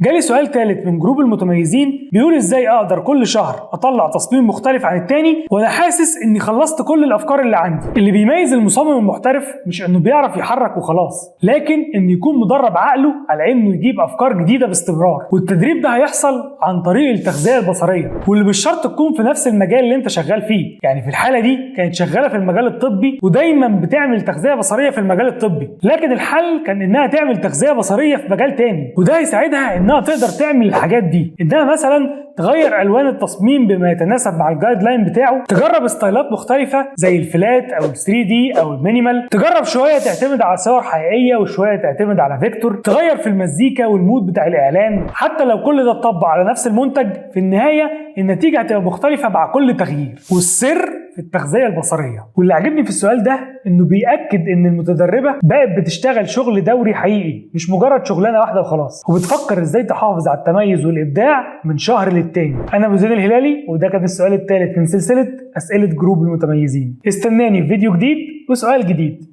جالي سؤال ثالث من جروب المتميزين بيقول ازاي اقدر كل شهر اطلع تصميم مختلف عن التاني وانا حاسس اني خلصت كل الافكار اللي عندي. اللي بيميز المصمم المحترف مش انه بيعرف يحرك وخلاص، لكن انه يكون مدرب عقله على انه يجيب افكار جديده باستمرار، والتدريب ده هيحصل عن طريق التغذيه البصريه، واللي مش شرط تكون في نفس المجال اللي انت شغال فيه. يعني في الحاله دي كانت شغاله في المجال الطبي ودايما بتعمل تغذيه بصريه في المجال الطبي، لكن الحل كان انها تعمل تغذيه بصريه في مجال تاني، وده هيساعدها انها تقدر تعمل الحاجات دي. انها مثلا تغير الوان التصميم بما يتناسب مع الجايد لاين بتاعه، تجرب ستايلات مختلفه زي الفلات او ال 3 دي او المينيمال، تجرب شويه تعتمد على صور حقيقيه وشويه تعتمد على فيكتور، تغير في المزيكا والمود بتاع الاعلان. حتى لو كل ده اتطبق على نفس المنتج، في النهايه النتيجه هتبقى مختلفه مع كل تغيير. والسر في التغذيه البصريه. واللي عجبني في السؤال ده انه بيأكد ان المتدربه بقت بتشتغل شغل دوري حقيقي، مش مجرد شغلانه واحده وخلاص، وبتفكر ازاي تحافظ على التميز والابداع من شهر للتاني. انا ابو زيد الهلالي، وده كان السؤال الثالث من سلسله اسئله جروب المتميزين. استناني في فيديو جديد وسؤال جديد.